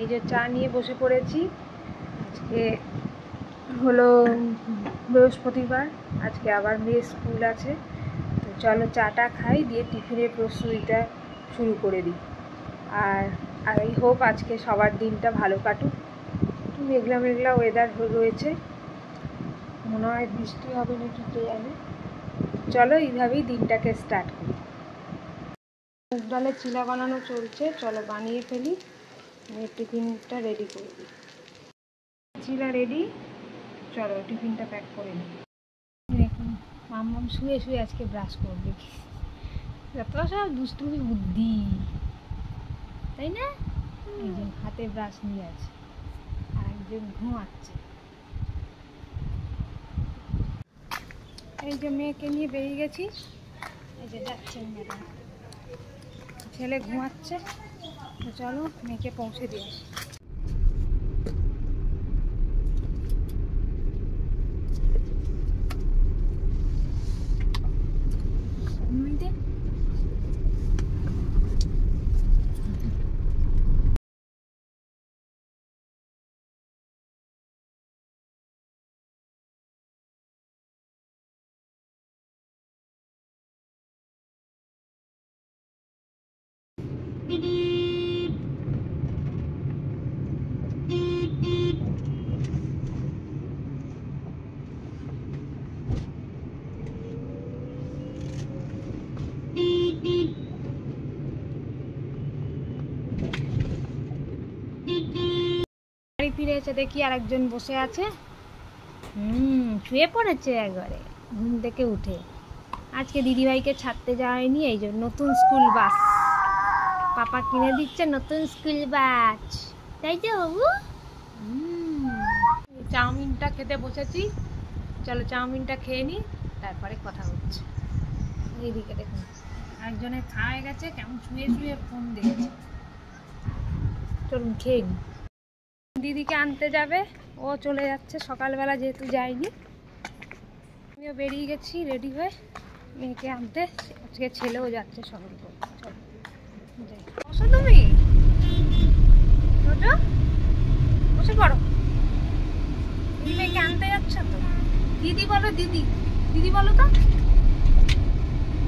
এই যে চা নিয়ে বসে পড়েছি। আজকে হলো বৃহস্পতিবার, আজকে আবার মেয়ের স্কুল আছে। তো চলো চাটা খাই, দিয়ে টিফিনের প্রস্তুতিটা শুরু করে দিই। আর আই হোপ আজকে সবার দিনটা ভালো কাটুক। একটু মেঘলা মেঘলা ওয়েদার রয়েছে, মনে হয় বৃষ্টি হবে নাকি কে জানে। চলো এইভাবেই দিনটাকে স্টার্ট করি। মুগ ডালের চিলা বানানো চলছে, চলো বানিয়ে ফেলি, টিফিনটা রেডি করে দিই। চিলা রেডি, চলো টিফিনটা প্যাক করে নিই। দেখুন মাম্মাম শুয়ে শুয়ে আজকে ব্রাশ করবে, যত সব দুষ্টুমি বুদ্ধি, তাই না? একজন হাতে ব্রাশ নিয়ে আছে আর একজন ঘুমাচ্ছে। এই যে মেয়েকে নিয়ে বেরিয়ে গেছি, এই যে যাচ্ছেন ম্যাডাম, ছেলে ঘুমাচ্ছে। তো চলো মেয়েকে পৌঁছে দিয়ে আসি। বাড়ি ফিরে এসে দেখি আর একজন বসে আছে, শুয়ে পড়েছে একবারে ঘুম থেকে উঠে। আজকে দিদিভাইকে ছাড়তে যাওয়ায়নি, এই জন্য নতুন স্কুল বাস পাপা কিনে দিচ্ছে, নতুন স্কুল বাস, তাই তো বাবু? চাউমিনটা খেতে বসেছি, চলো চাউমিনটা খেয়ে নিই, তারপরে কথা হচ্ছে। এইদিকে দেখুন একজনের খাওয়া গেছে, কেমন শুয়ে শুয়ে ফোন দেখছে। চলুন খেয়ে নিই। দিদিকে আনতে যাবে, ও চলে যাচ্ছে সকালবেলা, যেহেতু যায়নি। আমিও বেরিয়ে গেছি রেডি হয়ে মেয়েকে আনতে, আজকে ছেলেও যাচ্ছে সকাল করে। চলো বসো, তুমি বসে পড়ো। দিদি মেয়েকে আনতে যাচ্ছ তো? দিদি বলো, দিদি দিদি বলো তো,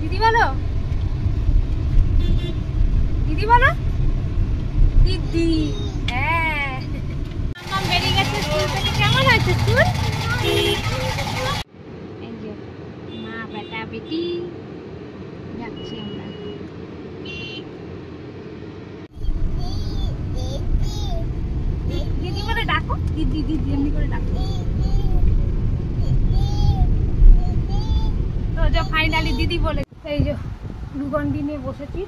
দিদি বলো, দিদি বলো, দিদি। হ্যাঁ বেরিয়ে গেছে স্কুল থেকে। কেমন হয়েছে স্কুল? এই যে মা বেটা বেটি যাচ্ছি আমরা। দিদি বলে ডাকো, দিদি দিদি এমনি করে ডাকো। তো যে ফাইনালি দিদি বলে, এই যে গ্লুকন্ডি নিয়ে বসেছি,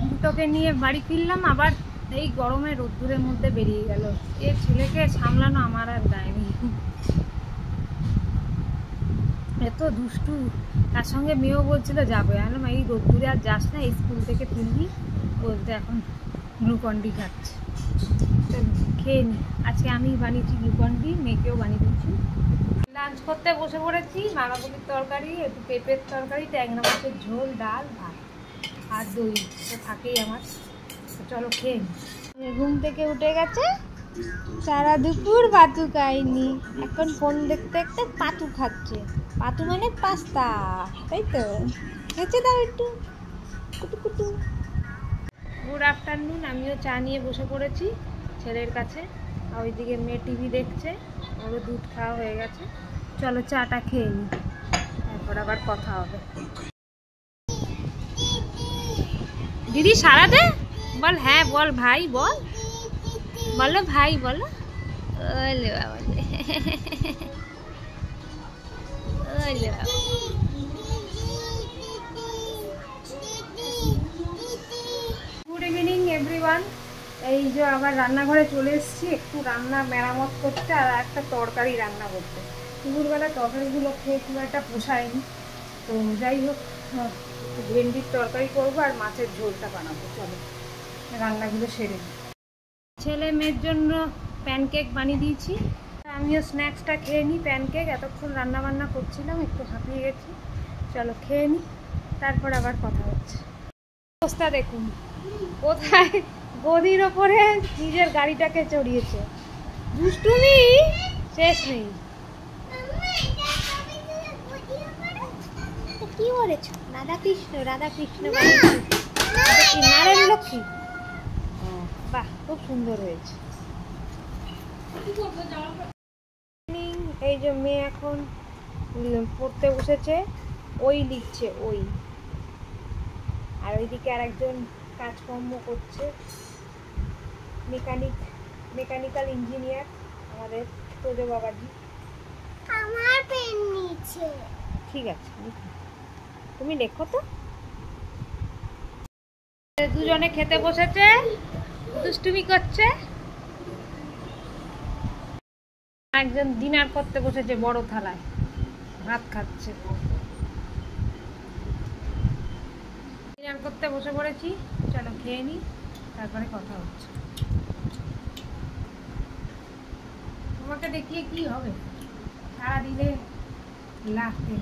দুটোকে নিয়ে বাড়ি ফিরলাম। আবার এই গরমে রোদ্দুরের মধ্যে বেরিয়ে গেল। এ ছেলেকে সামলানো আমার আর গায়ে নেই, এত দুষ্টু। তার সঙ্গে মেয়েও বলছিল যাবে, আমি এই রোদ্দুরে আর যাস না, এই স্কুল থেকে ফিরবি বলতে এখন গ্লুকন্ডি খাচ্ছে। খেয়ে নি, আজকে আমি বানিয়েছি গ্লুকন্ডি, মেয়েকেও বানিয়ে দিচ্ছি। লাঞ্চ করতে বসে পড়েছি, বাঁধাকপির তরকারি, একটু পেঁপের তরকারি, ট্যাংরা মাছের ঝোল, ডাল, ভাত আর দই তো থাকেই আমার। চলো খেয়ে নি। ঘুম থেকে উঠে গেছে, সারা দুপুর পাতু খায়নি, এখন ফোন দেখতে দেখতে পাতু খাচ্ছে। পাতু মানে পাস্তা, তাই তো? খেতে দাও একটু, কুটু কুটু। গুড আফটারনুন, আমিও চা নিয়ে বসে পড়েছি ছেলের কাছে, আর ওইদিকে মেয়ে টিভি দেখছে, ওরও দুধ খাওয়া হয়ে গেছে। চলো চাটা খেয়ে নিই, তারপর আবার কথা হবে। দিদি সারা দে, বল হ্যাঁ, বল ভাই, বল, বলো ভাই, বলো। ওলে বাবা, ওলে বাবা। Good evening everyone. এই যে আবার রান্নাঘরে চলে এসেছি, একটু রান্না মেরামত করতে আর একটা তরকারি রান্না করতে। দুপুরবেলা তরকারিগুলো খেয়ে খুব একটা পোষায়নি, তো যাই হোক ভেন্ডির তরকারি করবো আর মাছের ঝোলটা বানাবো। চলো রান্নাগুলো সেরে নিই। ছেলে মেয়ের জন্য প্যানকেক বানিয়ে দিয়েছি, আমিও স্ন্যাক্সটা খেয়ে নিই প্যানকেক। এতক্ষণ রান্না বান্না করছিলাম, একটু হাঁপিয়ে গেছি। চলো খেয়ে নিই, তারপর আবার কথা হচ্ছে। অবস্থা দেখুন, কোথায় গদির ওপরে নিজের গাড়িটাকে চড়িয়েছে। দুষ্টুমি শেষ নেই। কি করেছ? রাধা কৃষ্ণ নারায়ণ লক্ষ্মী। বাহ, খুব সুন্দর হয়েছে। এই যে মেয়ে এখন পড়তে বসেছে, ওই লিখছে ওই, আর ওইদিকে আর একজন কাজকর্ম করছে, মেকানিক্যাল ইঞ্জিনিয়ার আমাদের তোজো বাবাজি। আমার পেন নিচে। ঠিক আছে, তুমি লেখো তো। দুজনে খেতে বসেছে, দুষ্টুমি করছে। একজন ডিনার করতে বসেছে, বড় থালায় ভাত খাচ্ছে। ডিনার করতে বসে পড়েছি, চলো খেয়ে নি, তারপরে কথা হচ্ছে। তোমাকে দেখিয়ে কি হবে, সারাদিনে লাগতে